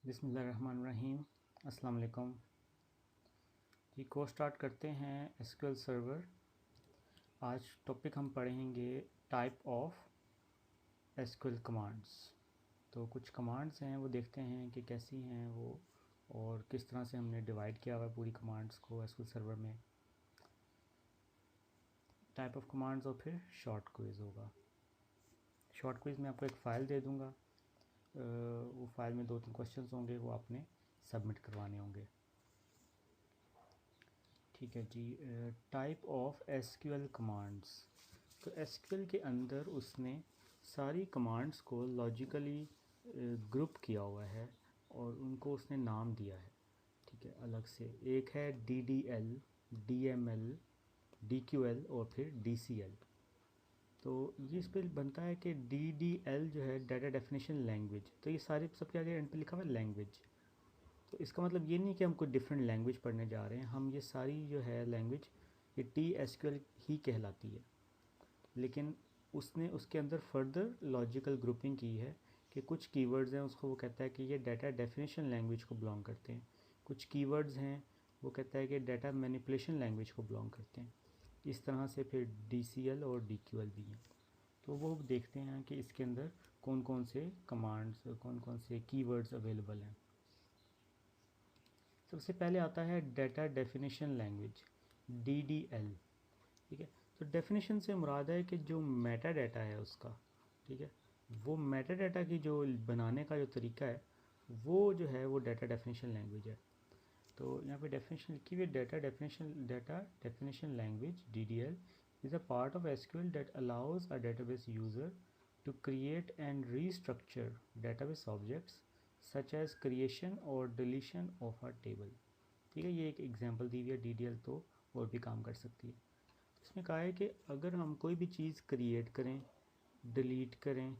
बिस्मिल्लाहिर्रहमानिर्रहीम। अस्सलाम वालेकुम जी। कोर्स स्टार्ट करते हैं एसक्यूएल सर्वर। आज टॉपिक हम पढ़ेंगे टाइप ऑफ एसक्यूएल कमांड्स। तो कुछ कमांड्स हैं वो देखते हैं कि कैसी हैं वो और किस तरह से हमने डिवाइड किया हुआ है पूरी कमांड्स को एसक्यूएल सर्वर में। टाइप ऑफ कमांड्स और फिर शॉर्ट क्विज़ होगा। शॉर्ट क्विज़ में आपको एक फ़ाइल दे दूँगा, वो फाइल में 2-3 क्वेश्चंस होंगे, वो आपने सबमिट करवाने होंगे। ठीक है जी। Type of SQL commands. तो एसक्यूएल के अंदर उसने सारी कमांड्स को लॉजिकली ग्रुप किया हुआ है और उनको उसने नाम दिया है। ठीक है, अलग से एक है DDL, DML, DQL और फिर DCL। तो ये इस पर बनता है कि DDL जो है डाटा डेफिनेशन लैंग्वेज, तो ये सारे सबके आगे एंड पे लिखा हुआ है लैंग्वेज। तो इसका मतलब ये नहीं कि हम कोई डिफरेंट लैंग्वेज पढ़ने जा रहे हैं, हम ये सारी जो है लैंग्वेज ये TSQL ही कहलाती है। लेकिन उसने उसके अंदर फर्दर लॉजिकल ग्रुपिंग की है कि कुछ कीवर्ड्स हैं उसको वो कहता है कि ये डाटा डेफिनेशन लैंग्वेज को बिलोंग करते हैं, कुछ कीवर्ड्स हैं वो कहता है कि डाटा मैनिपुलेशन लैंग्वेज को बिलोंग करते हैं। इस तरह से फिर DCL और DQL भी हैं। तो वो देखते हैं कि इसके अंदर कौन कौन से कमांड्स, कौन कौन से कीवर्ड्स अवेलेबल हैं। सबसे पहले आता है डाटा डेफिनेशन लैंग्वेज, DDL। ठीक है, तो डेफिनेशन से मुराद है कि जो मेटा डाटा है उसका, ठीक है, वो मेटा डाटा की जो बनाने का जो तरीका है वो जो है वो डाटा डेफिनेशन लैंग्वेज है। तो यहाँ पे डेफिनेशन लिखी हुई है, data definition language DDL is a part of SQL that allows a database user to create and restructure database objects such as creation और डिलीशन ऑफ अ टेबल। ठीक है, ये एक एग्जांपल दी हुई है। DDL तो और भी काम कर सकती है। इसमें कहा है कि अगर हम कोई भी चीज़ क्रिएट करें, डिलीट करें,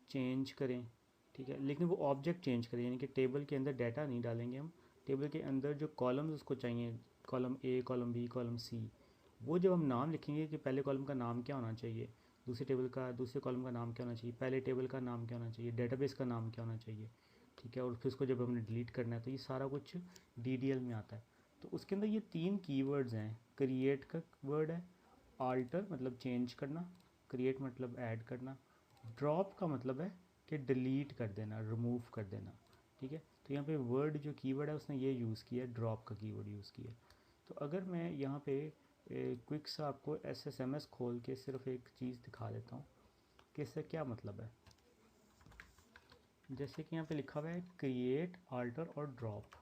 चेंज करें, ठीक है, लेकिन वो ऑब्जेक्ट चेंज करें, यानी कि टेबल के अंदर डाटा नहीं डालेंगे हम, टेबल के अंदर जो कॉलम्स उसको चाहिए, column A, column B, column C, वो जब हम नाम लिखेंगे कि पहले कॉलम का नाम क्या होना चाहिए, दूसरे कॉलम का नाम क्या होना चाहिए, पहले टेबल का नाम क्या होना चाहिए, डेटाबेस का नाम क्या होना चाहिए, ठीक है, और फिर उसको जब हमने डिलीट करना है, तो ये सारा कुछ DDL में आता है। तो उसके अंदर ये 3 कीवर्ड्स हैं। क्रिएट का वर्ड है, आल्टर मतलब चेंज करना, क्रिएट मतलब ऐड करना, ड्रॉप का मतलब है कि डिलीट कर देना, रिमूव कर देना। ठीक है, तो यहाँ पे वर्ड जो कीवर्ड है उसने ये यूज़ किया है, ड्रॉप का कीवर्ड यूज़ किया है। तो अगर मैं यहाँ पे क्विक सा आपको SSMS खोल के सिर्फ एक चीज़ दिखा देता हूँ कि इससे क्या मतलब है। जैसे कि यहाँ पे लिखा हुआ है क्रिएट, आल्टर और ड्रॉप।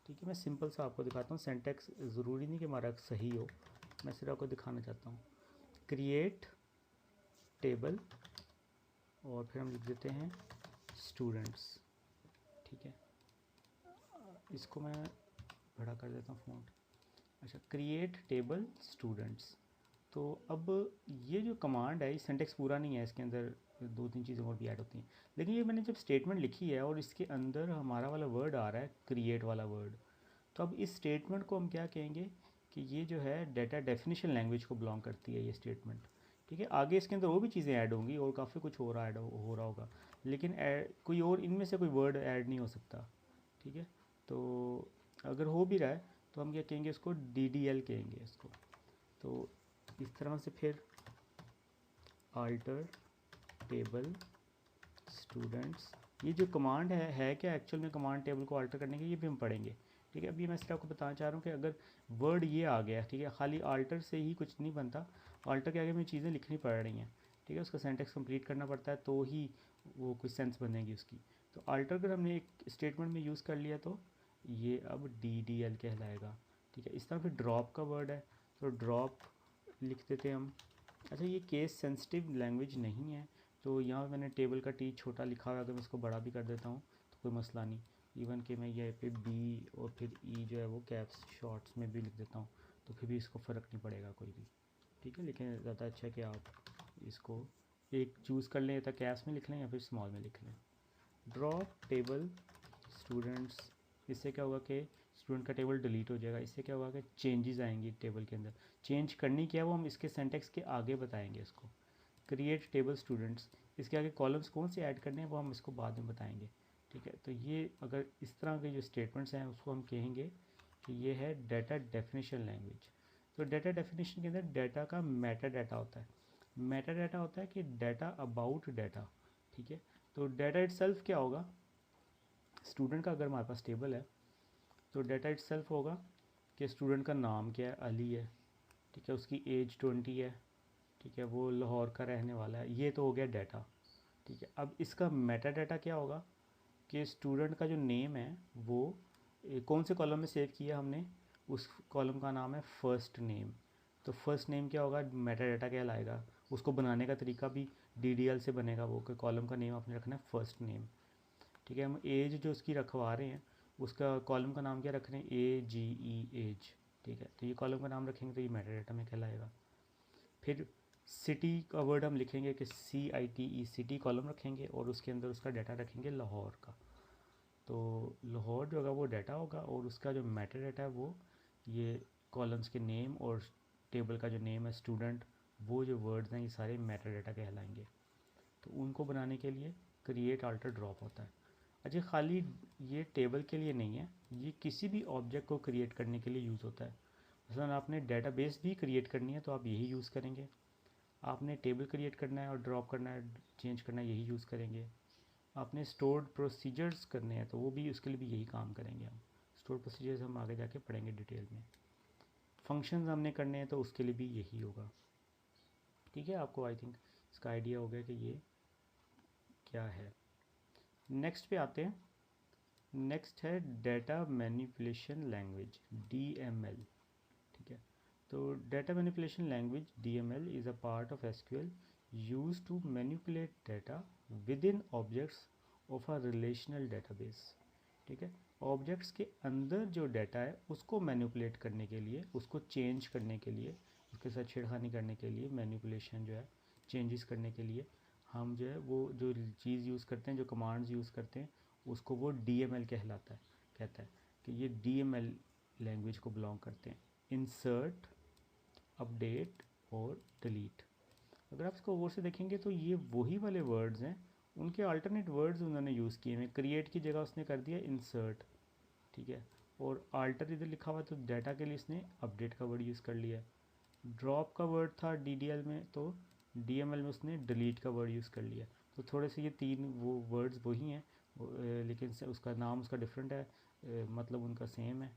ठीक है, मैं सिंपल सा आपको दिखाता हूँ, सेंटेक्स ज़रूरी नहीं कि हमारा सही हो, मैं सिर्फ आपको दिखाना चाहता हूँ। क्रिएट टेबल और फिर हम लिख देते हैं स्टूडेंट्स। ठीक है, इसको मैं बड़ा कर देता हूँ फ़ॉन्ट। अच्छा, क्रिएट टेबल स्टूडेंट्स। तो अब ये जो कमांड है, ये सेंटेक्स पूरा नहीं है, इसके अंदर 2-3 चीज़ें और भी ऐड होती हैं, लेकिन ये मैंने जब स्टेटमेंट लिखी है और इसके अंदर हमारा वाला वर्ड आ रहा है, क्रिएट वाला वर्ड, तो अब इस स्टेटमेंट को हम क्या कहेंगे कि ये जो है डाटा डेफिनेशन लैंग्वेज को बिलोंग करती है ये स्टेटमेंट। ठीक है, आगे इसके अंदर और भी चीज़ें ऐड होंगी और काफ़ी कुछ हो रहा होगा, लेकिन कोई और इनमें से कोई वर्ड ऐड नहीं हो सकता। ठीक है, तो अगर हो भी रहा है तो हम क्या कहेंगे, इसको DDL कहेंगे इसको। तो इस तरह से फिर आल्टर टेबल स्टूडेंट्स, ये जो कमांड है क्या एक्चुअल में कमांड टेबल को अल्टर करने की, ये भी हम पढ़ेंगे। ठीक है, अभी मैं सिर्फ आपको बताना चाह रहा हूँ कि अगर वर्ड ये आ गया, ठीक है, खाली आल्टर से ही कुछ नहीं बनता, आल्टर के आगे हमें चीज़ें लिखनी पड़ रही हैं। ठीक है, उसका सेंटेक्स कंप्लीट करना पड़ता है तो ही वो कुछ सेंस बनेगी उसकी। तो आल्टर अगर हमने एक स्टेटमेंट में यूज़ कर लिया तो ये अब DDL कहलाएगा। ठीक है, इस तरह फिर ड्रॉप का वर्ड है, तो ड्रॉप लिख देते हैं हम। अच्छा, ये केस सेंसिटिव लैंग्वेज नहीं है, तो यहाँ पे मैंने टेबल का T छोटा लिखा हुआ है, अगर मैं इसको बड़ा भी कर देता हूँ तो कोई मसला नहीं। इवन कि मैं यहाँ पे B और फिर E जो है वो कैप्स शॉर्ट्स में भी लिख देता हूँ, तो फिर भी इसको फ़र्क नहीं पड़ेगा कोई भी। ठीक है, लेकिन ज़्यादा अच्छा है कि आप इसको एक चूज़ कर लें, या तो कैप्स में लिख लें या फिर स्मॉल में लिख लें। ड्रॉप टेबल स्टूडेंट्स, इससे क्या होगा कि स्टूडेंट का टेबल डिलीट हो जाएगा। इससे क्या होगा कि चेंजेस आएंगी टेबल के अंदर। चेंज करनी क्या है वो हम इसके सेंटेक्स के आगे बताएंगे इसको। क्रिएट टेबल स्टूडेंट्स, इसके आगे कॉलम्स कौन से ऐड करने हैं वो हम इसको बाद में बताएंगे। ठीक है। तो ये अगर इस तरह के जो स्टेटमेंट्स हैं उसको हम कहेंगे कि ये है डाटा डेफिनेशन लैंग्वेज। तो डाटा डेफिनेशन के अंदर डाटा का मेटा डाटा होता है। मेटा डाटा होता है कि डाटा अबाउट डाटा, ठीक है। तो डाटा इटसेल्फ क्या होगा, स्टूडेंट का अगर हमारे पास टेबल है तो डाटा इटसेल्फ होगा कि स्टूडेंट का नाम क्या है, अली है, ठीक है, उसकी एज 20 है, ठीक है, वो लाहौर का रहने वाला है, ये तो हो गया डाटा, ठीक है। अब इसका मेटा डाटा क्या होगा कि स्टूडेंट का जो नेम है वो कौन से कॉलम में सेव किया हमने, उस कॉलम का नाम है फर्स्ट नेम। तो फर्स्ट नेम क्या होगा, मेटा डाटा क्या लाएगा, उसको बनाने का तरीका भी DDL से बनेगा वो, कि कॉलम का नेम आपने रखना है फर्स्ट नेम, ठीक है। हम एज जो उसकी रखवा रहे हैं उसका कॉलम का नाम क्या रख रहे हैं, AGE एज, ठीक है। तो ये कॉलम का नाम रखेंगे तो ये मेटा डाटा में कहलाएगा। फिर सिटी का वर्ड हम लिखेंगे कि CITE, सिटी कॉलम रखेंगे और उसके अंदर उसका डाटा रखेंगे लाहौर का। तो लाहौर जो होगा वो डाटा होगा और उसका जो मेटा डाटा है वो ये कॉलम्स के नेम और टेबल का जो नेम है स्टूडेंट, वो जो वर्ड्स हैं ये सारे मेटा डाटा कहलाएंगे। तो उनको बनाने के लिए क्रिएट अल्टर ड्रॉप होता है। अच्छा, खाली ये टेबल के लिए नहीं है, ये किसी भी ऑब्जेक्ट को क्रिएट करने के लिए यूज़ होता है। मसलन आपने डेटाबेस भी क्रिएट करनी है तो आप यही यूज़ करेंगे, आपने टेबल क्रिएट करना है और ड्रॉप करना है, चेंज करना है, यही यूज़ करेंगे। आपने स्टोर्ड प्रोसीजर्स करने हैं तो वो भी उसके लिए भी यही काम करेंगे हम। स्टोर प्रोसीजर्स हम आगे जाके पढ़ेंगे डिटेल में। फंक्शंस हमने करने हैं तो उसके लिए भी यही होगा, ठीक है। आपको आई थिंक इसका आइडिया हो गया कि ये क्या है। नेक्स्ट पे आते हैं। नेक्स्ट है डाटा मैनिपुलेशन लैंग्वेज, DML, ठीक है। तो data manipulation language DML is a part of SQL used to manipulate data within objects of a relational database, ठीक है। ऑब्जेक्ट्स के अंदर जो डाटा है उसको मैनिपुलेट करने के लिए, उसको चेंज करने के लिए, उसके साथ छेड़खानी करने के लिए, मैनिपुलेशन जो है चेंजेस करने के लिए हम जो है वो जो चीज़ यूज़ करते हैं, जो कमांड्स यूज़ करते हैं उसको वो DML कहलाता है, कहता है कि ये DML लैंग्वेज को बिलोंग करते हैं। इंसर्ट, अपडेट और डिलीट। अगर आप इसको गौर से देखेंगे तो ये वही वाले वर्ड्स हैं, उनके अल्टरनेट वर्ड्स उन्होंने यूज़ किए हैं। क्रिएट की जगह उसने कर दिया इंसर्ट, ठीक है, और आल्टर इधर लिखा हुआ तो डाटा के लिए इसने अपडेट का वर्ड यूज़ कर लिया। ड्रॉप का वर्ड था DDL में तो DML में उसने डिलीट का वर्ड यूज़ कर लिया। तो थोड़े से ये तीन वो वर्ड्स वही हैं, लेकिन उसका नाम उसका डिफरेंट है, मतलब उनका सेम है।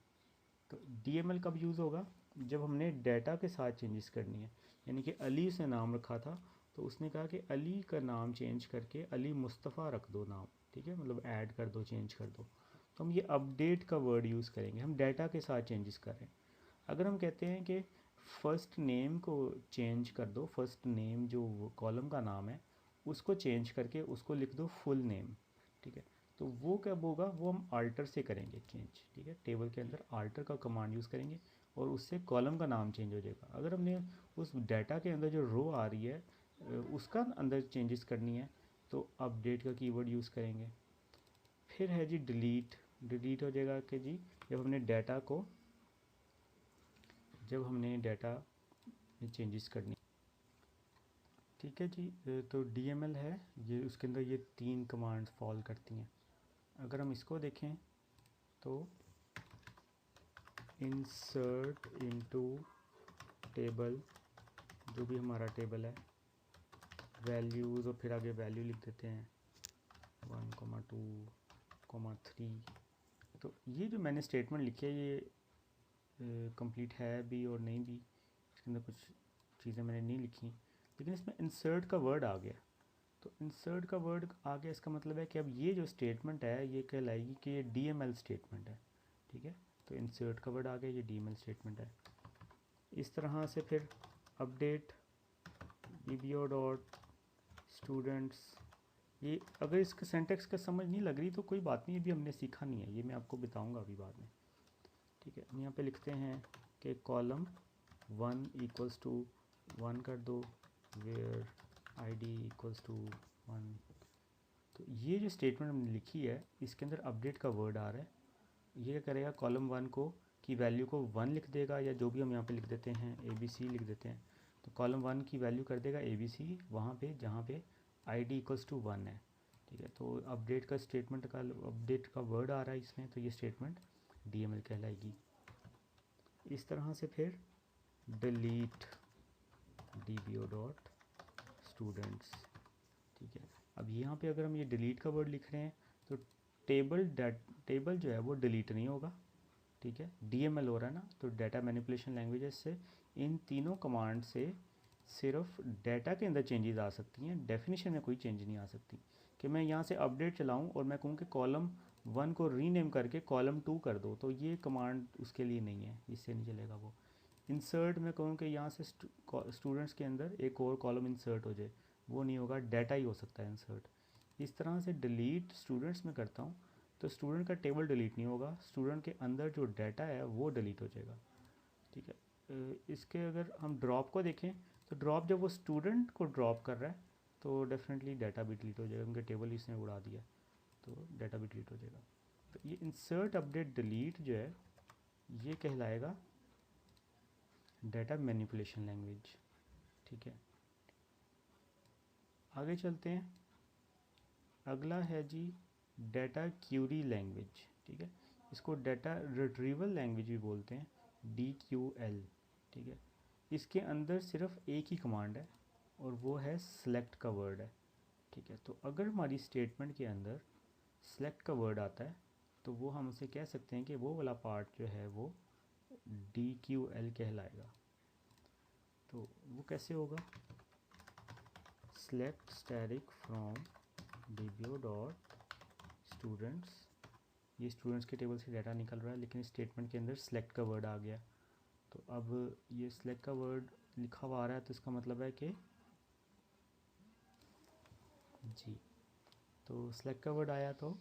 तो DML कब यूज़ होगा, जब हमने डाटा के साथ चेंजेस करनी है। यानी कि अली से नाम रखा था तो उसने कहा कि अली का नाम चेंज करके अली मुस्तफ़ा रख दो नाम, ठीक है, मतलब ऐड कर दो, चेंज कर दो। तो हम ये अपडेट का वर्ड यूज़ करेंगे, हम डाटा के साथ चेंजेस कर रहे हैं। अगर हम कहते हैं कि फ़र्स्ट नेम को चेंज कर दो, फर्स्ट नेम जो कॉलम का नाम है उसको चेंज करके उसको लिख दो फुल नेम, ठीक है, तो वो कब होगा, वो हम अल्टर से करेंगे चेंज, ठीक है। टेबल के अंदर अल्टर का कमांड यूज़ करेंगे और उससे कॉलम का नाम चेंज हो जाएगा। अगर हमने उस डाटा के अंदर जो रो आ रही है उसका अंदर चेंजेस करनी है तो अपडेट का कीवर्ड यूज़ करेंगे। फिर है जी डिलीट। डिलीट हो जाएगा कि जी जब हमने डाटा में चेंजेस करनी, ठीक है जी। तो DML है ये, उसके अंदर ये तीन कमांड्स फॉल करती हैं। अगर हम इसको देखें तो इंसर्ट इनटू टेबल, जो भी हमारा टेबल है, वैल्यूज़ और फिर आगे वैल्यू लिख देते हैं 1,2,3। तो ये जो मैंने स्टेटमेंट लिखी है ये कंप्लीट है भी और नहीं भी, इसके अंदर कुछ चीज़ें मैंने नहीं लिखी, लेकिन इसमें इंसर्ट का वर्ड आ गया। तो इंसर्ट का वर्ड आ गया, इसका मतलब है कि अब ये जो स्टेटमेंट है ये कहलाएगी कि ये DML स्टेटमेंट है, ठीक है। तो इंसर्ट का वर्ड आ गया, ये DML स्टेटमेंट है। इस तरह से फिर अपडेट BBO डॉट स्टूडेंट्स, ये अगर इसका सेंटेक्स का समझ नहीं लग रही तो कोई बात नहीं, ये भी हमने सीखा नहीं है, ये मैं आपको बताऊंगा अभी बाद में, ठीक है। हम यहाँ पे लिखते हैं कि कॉलम 1 इक्वल्स टू 1 कर दो, वेयर ID इक्वल्स टू 1। तो ये जो स्टेटमेंट हमने लिखी है इसके अंदर अपडेट का वर्ड आ रहा है, ये क्या करेगा, कॉलम 1 को की वैल्यू को 1 लिख देगा, या जो भी हम यहाँ पे लिख देते हैं ABC लिख देते हैं, तो कॉलम 1 की वैल्यू कर देगा ABC वहाँ पे जहाँ पे ID इक्वल्स टू 1 है, ठीक है, तो अपडेट का स्टेटमेंट का अपडेट का वर्ड आ रहा है इसमें, तो ये स्टेटमेंट DML कहलाएगी। इस तरह से फिर डिलीट dbo डॉट स्टूडेंट्स। ठीक है, अब यहाँ पे अगर हम ये डिलीट का वर्ड लिख रहे हैं तो टेबल जो है वो डिलीट नहीं होगा। ठीक है, DML हो रहा है ना, तो डाटा मैनिपुलेशन लैंग्वेजेस से इन तीनों कमांड से सिर्फ डाटा के अंदर चेंजेस आ सकती हैं, डेफिनेशन में कोई चेंज नहीं आ सकती। कि मैं यहाँ से अपडेट चलाऊँ और मैं कहूँ कि कॉलम 1 को रीनेम करके कॉलम 2 कर दो, तो ये कमांड उसके लिए नहीं है, इससे नहीं चलेगा वो। इंसर्ट में कहूँ कि यहाँ से स्टूडेंट्स के अंदर एक और कॉलम इंसर्ट हो जाए, वो नहीं होगा, डाटा ही हो सकता है इंसर्ट। इस तरह से डिलीट स्टूडेंट्स में करता हूँ तो स्टूडेंट का टेबल डिलीट नहीं होगा, स्टूडेंट के अंदर जो डाटा है वो डिलीट हो जाएगा। ठीक है, इसके अगर हम ड्रॉप को देखें तो ड्रॉप जब वो स्टूडेंट को ड्रॉप कर रहा है तो डेफिनेटली डाटा भी डिलीट हो जाएगा, उनके टेबल इसने उड़ा दिया तो डाटा भी डिलीट हो जाएगा। तो ये इंसर्ट अपडेट डिलीट जो है ये कहलाएगा डाटा मैनिपुलेशन लैंग्वेज। ठीक है, आगे चलते हैं। अगला है जी डाटा क्यूरी लैंग्वेज। ठीक है, इसको डाटा रिट्रीवल लैंग्वेज भी बोलते हैं, DQL। ठीक है, इसके अंदर सिर्फ एक ही कमांड है और वो है सेलेक्ट का वर्ड है। ठीक है, तो अगर हमारी स्टेटमेंट के अंदर सेलेक्ट का वर्ड आता है तो वो हम उसे कह सकते हैं कि वो वाला पार्ट जो है वो DQL कहलाएगा। तो वो कैसे होगा, select static from dbo dot students. ये स्टूडेंट्स के टेबल से डाटा निकल रहा है लेकिन स्टेटमेंट के अंदर सेलेक्ट का वर्ड आ गया। तो अब ये सेलेक्ट का वर्ड लिखा हुआ आ रहा है तो इसका मतलब है कि जी, तो सेलेक्ट का वर्ड आया तो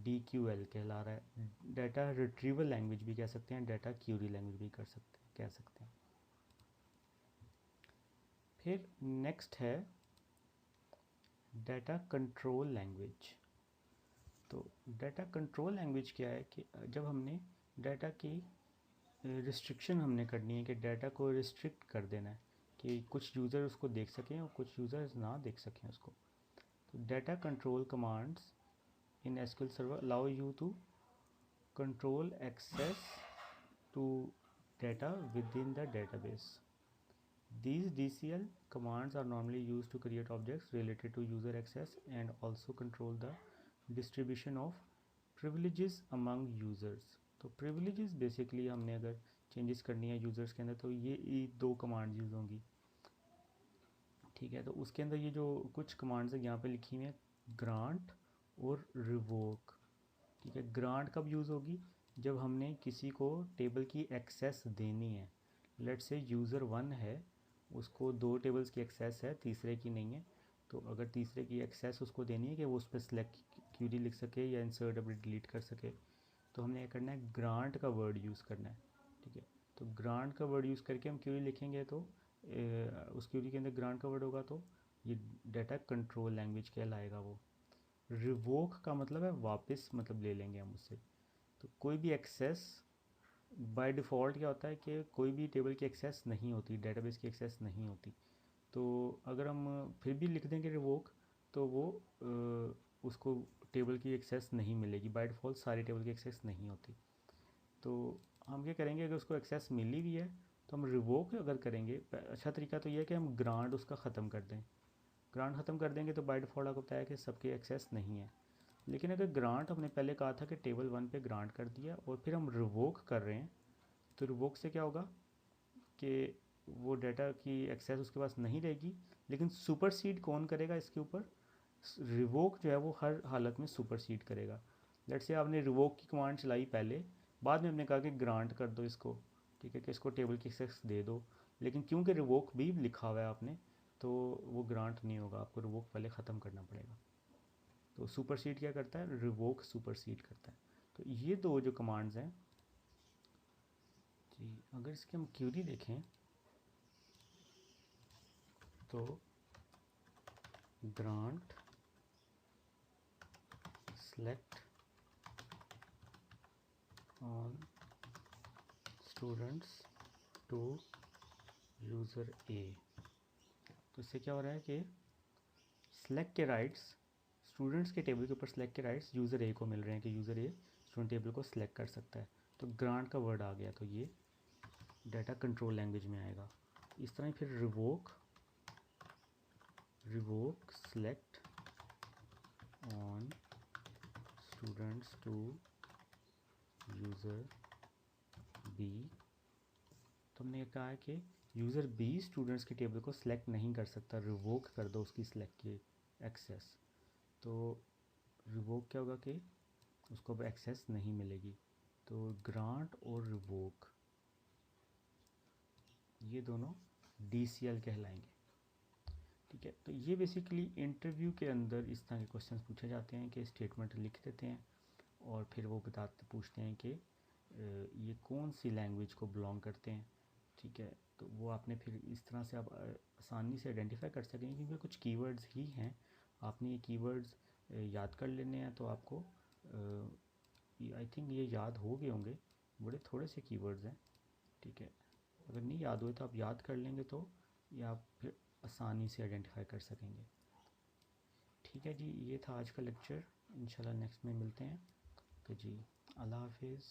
DQL कहला रहा है। डाटा रिट्रीवल लैंग्वेज भी कह सकते हैं, डाटा क्यूरी लैंग्वेज भी कह सकते हैं। फिर नेक्स्ट है डाटा कंट्रोल लैंग्वेज। तो डाटा कंट्रोल लैंग्वेज क्या है कि जब हमने डाटा की रिस्ट्रिक्शन हमने करनी है कि डाटा को रिस्ट्रिक्ट कर देना है कि कुछ यूज़र उसको देख सकें और कुछ यूज़र्स ना देख सकें उसको। तो data control commands in SQL server allow you to control access to data within the database. These DCL commands are normally used to create objects related to user access and also control the distribution of privileges among users. तो privileges basically हमने अगर changes करनी है users के अंदर तो ये दो कमांड यूज़ होंगी। ठीक है, तो उसके अंदर ये जो कुछ कमांड्स है यहाँ पे लिखी हुई हैं, ग्रांट और रिवोक। ठीक है, ग्रांट कब यूज़ होगी, जब हमने किसी को टेबल की एक्सेस देनी है। लेट्स से यूज़र 1 है, उसको 2 टेबल्स की एक्सेस है, तीसरे की नहीं है। तो अगर तीसरे की एक्सेस उसको देनी है कि वो उस पर सेलेक्ट क्यूरी लिख सके या इंसर्ट अपडेट डिलीट कर सके, तो हमने ये करना है, ग्रांट का वर्ड यूज़ करना है। ठीक है, तो ग्रांट का वर्ड यूज़ करके हम क्यूरी लिखेंगे तो उस क्यूरी के अंदर ग्रांट का वर्ड होगा तो ये डाटा कंट्रोल लैंग्वेज कहलाएगा वो। रिवोक का मतलब है वापस, मतलब ले लेंगे हम उससे। तो कोई भी एक्सेस बाय डिफ़ॉल्ट क्या होता है कि कोई भी टेबल की एक्सेस नहीं होती, डेटाबेस की एक्सेस नहीं होती। तो अगर हम फिर भी लिख देंगे रिवोक तो वो उसको टेबल की एक्सेस नहीं मिलेगी, बाय डिफ़ॉल्ट सारी टेबल की एक्सेस नहीं होती। तो हम क्या करेंगे, अगर उसको एक्सेस मिली भी है तो हम रिवोक अगर करेंगे, अच्छा तरीका तो ये है कि हम ग्रांट उसका ख़त्म कर दें। ग्रांट ख़त्म कर देंगे तो बाय डिफ़ॉल्ट आपको बताया कि सबकी एक्सेस नहीं है। लेकिन अगर ग्रांट हमने पहले कहा था कि टेबल 1 पे ग्रांट कर दिया और फिर हम रिवोक कर रहे हैं, तो रिवोक से क्या होगा कि वो डाटा की एक्सेस उसके पास नहीं रहेगी, लेकिन सुपरसीड कौन करेगा इसके ऊपर, रिवोक जो है वो हर हालत में सुपरसीड करेगा। लेट्स से आपने रिवोक की कमांड चलाई पहले, बाद में हमने कहा कि ग्रांट कर दो इसको, ठीक है, कि इसको टेबल की एक्सेस दे दो, लेकिन क्योंकि रिवोक भी लिखा हुआ है आपने तो वो ग्रांट नहीं होगा, आपको रिवोक पहले ख़त्म करना पड़ेगा। तो सुपरसीड क्या करता है, रिवोक सुपरसीड करता है। तो ये दो जो कमांड्स हैं जी, अगर इसकी हम क्यूरी देखें तो grant select on students to user A. तो इससे क्या हो रहा है कि सेलेक्ट के राइट्स स्टूडेंट्स के टेबल के ऊपर सेलेक्ट के राइट्स यूज़र ए को मिल रहे हैं कि यूज़र ए स्टूडेंट टेबल को सिलेक्ट कर सकता है। तो ग्रांट का वर्ड आ गया, तो ये डाटा कंट्रोल लैंग्वेज में आएगा। इस तरह फिर revoke select on students to user B. तो हमने कहा है कि यूज़र बी स्टूडेंट्स के टेबल को सिलेक्ट नहीं कर सकता, रिवोक कर दो उसकी सिलेक्ट की एक्सेस। तो रिवोक क्या होगा कि उसको अब एक्सेस नहीं मिलेगी। तो ग्रांट और रिवोक ये दोनों DCL कहलाएंगे। ठीक है, तो ये बेसिकली इंटरव्यू के अंदर इस तरह के क्वेश्चंस पूछे जाते हैं कि स्टेटमेंट लिख देते हैं और फिर वो पूछते हैं कि ये कौन सी लैंग्वेज को बिलोंग करते हैं। ठीक है, तो वो आपने फिर इस तरह से आप आसानी से आइडेंटिफाई कर सकेंगे क्योंकि कुछ कीवर्ड्स ही हैं। आपने ये कीवर्ड्स याद कर लेने हैं, तो आपको आई थिंक ये याद हो गए होंगे, बड़े थोड़े से कीवर्ड्स हैं। ठीक है, अगर नहीं याद हुए तो आप याद कर लेंगे, तो ये आप फिर आसानी से आइडेंटिफाई कर सकेंगे। ठीक है जी, ये था आज का लेक्चर। इंशाल्लाह नेक्स्ट में मिलते हैं। तो जी, अल्लाह हाफिज़।